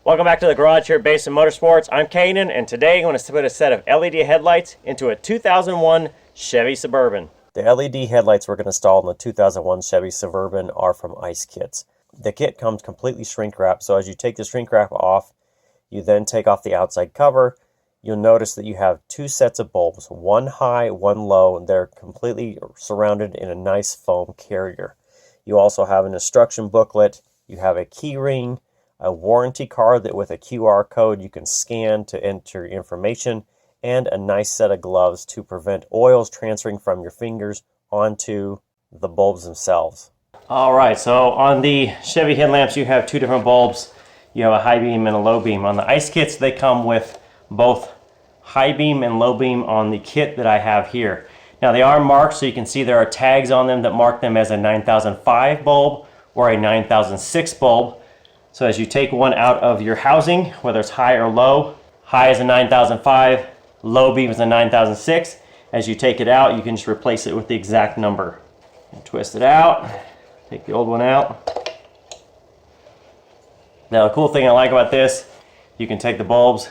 Welcome back to the garage here at Basin Motorsports. I'm Canaan, and today I'm going to put a set of LED headlights into a 2001 Chevy Suburban. The LED headlights we're going to install in the 2001 Chevy Suburban are from AISKITS. The kit comes completely shrink wrapped, so as you take the shrink wrap off, you then take off the outside cover. You'll notice that you have two sets of bulbs, one high, one low, and they're completely surrounded in a nice foam carrier. You also have an instruction booklet, you have a key ring, a warranty card that with a QR code you can scan to enter information, and a nice set of gloves to prevent oils transferring from your fingers onto the bulbs themselves. Alright, so on the Chevy headlamps you have two different bulbs. You have a high beam and a low beam. On the AISKITS they come with both high beam and low beam on the kit that I have here. Now they are marked, so you can see there are tags on them that mark them as a 9005 bulb or a 9006 bulb. So as you take one out of your housing, whether it's high or low, high is a 9005, low beam is a 9006. As you take it out, you can just replace it with the exact number. And twist it out, take the old one out. Now the cool thing I like about this, you can take the bulbs,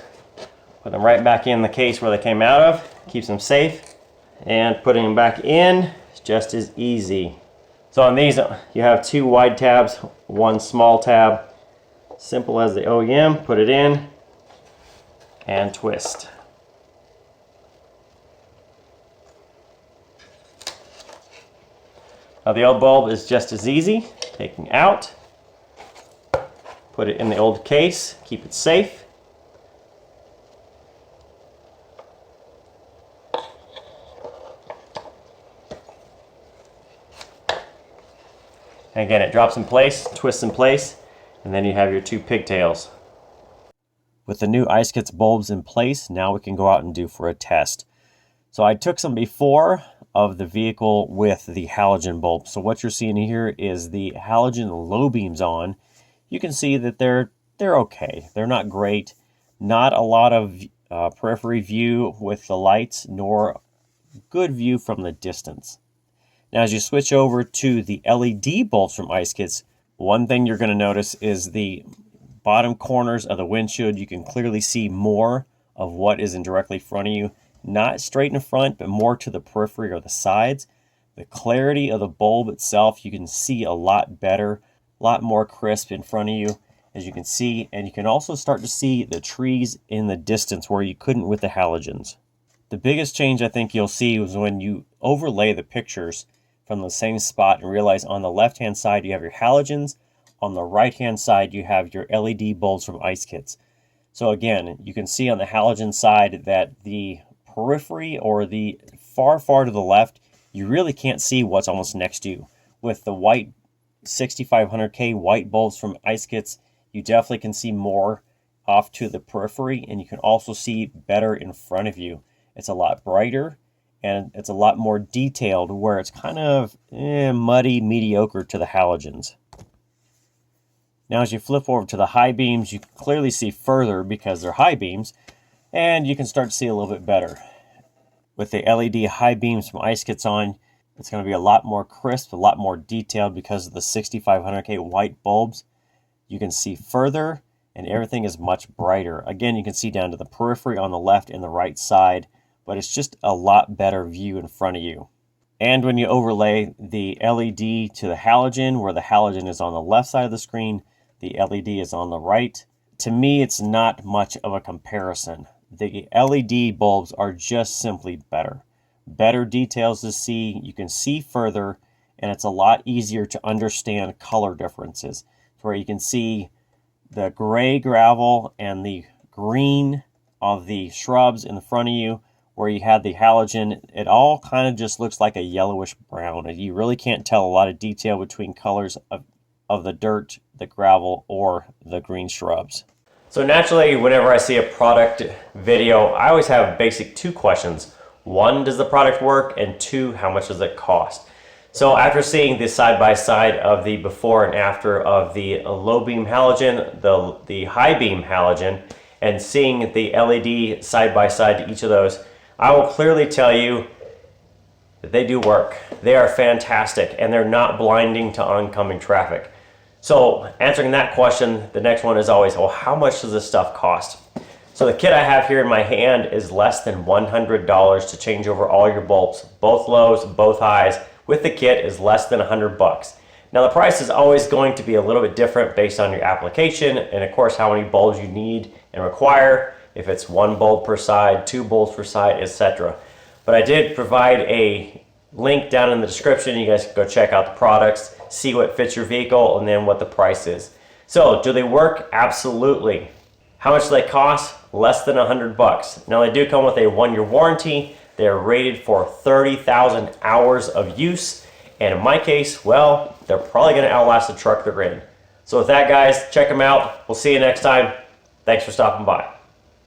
put them right back in the case where they came out of, keeps them safe, and putting them back in is just as easy. So on these, you have two wide tabs, one small tab. Simple as the OEM, put it in and twist. Now the old bulb is just as easy, taking out, put it in the old case, keep it safe. And again, it drops in place, twists in place, and then you have your two pigtails. With the new AISKITS bulbs in place, now we can go out and do for a test. So I took some before of the vehicle with the halogen bulb. So what you're seeing here is the halogen low beams on. You can see that they're okay. They're not great. Not a lot of periphery view with the lights, nor good view from the distance. Now as you switch over to the LED bulbs from AISKITS, one thing you're going to notice is the bottom corners of the windshield. You can clearly see more of what is in directly front of you. Not straight in front, but more to the periphery or the sides. The clarity of the bulb itself, you can see a lot better, a lot more crisp in front of you, as you can see. And you can also start to see the trees in the distance where you couldn't with the halogens. The biggest change I think you'll see was when you overlay the pictures from the same spot and realize on the left hand side you have your halogens, on the right hand side you have your LED bulbs from AISKITS. So again, you can see on the halogen side that the periphery or the far to the left, you really can't see what's almost next to you. With the white 6500K white bulbs from AISKITS, you definitely can see more off to the periphery, and you can also see better in front of you. It's a lot brighter and it's a lot more detailed, where it's kind of muddy, mediocre to the halogens. Now as you flip over to the high beams, you can clearly see further because they're high beams, and you can start to see a little bit better. With the LED high beams from AISKITS on, it's going to be a lot more crisp, a lot more detailed because of the 6500K white bulbs. You can see further, and everything is much brighter. Again, you can see down to the periphery on the left and the right side, but it's just a lot better view in front of you. And when you overlay the LED to the halogen, where the halogen is on the left side of the screen, the LED is on the right, to me it's not much of a comparison. The LED bulbs are just simply better. Better details to see, you can see further, and it's a lot easier to understand color differences, where you can see the gray gravel and the green of the shrubs in front of you. Where you had the halogen, it all kind of just looks like a yellowish brown. You really can't tell a lot of detail between colors of the dirt, the gravel, or the green shrubs. So naturally, whenever I see a product video, I always have basic two questions. One, does the product work? And two, how much does it cost? So after seeing the side-by-side of the before and after of the low beam halogen, the high beam halogen, and seeing the LED side-by-side to each of those, I will clearly tell you that they do work. They are fantastic, and they're not blinding to oncoming traffic. So answering that question, the next one is always, well, how much does this stuff cost? So the kit I have here in my hand is less than $100 to change over all your bulbs. Both lows, both highs with the kit is less than $100. Now the price is always going to be a little bit different based on your application and of course how many bulbs you need and require, if it's 1 bulb per side, 2 bulbs per side, etc. But I did provide a link down in the description. You guys can go check out the products, see what fits your vehicle, and then what the price is. So do they work? Absolutely. How much do they cost? Less than $100. Now they do come with a 1-year warranty. They are rated for 30,000 hours of use. And in my case, well, they're probably gonna outlast the truck they're in. So with that, guys, check them out. We'll see you next time. Thanks for stopping by.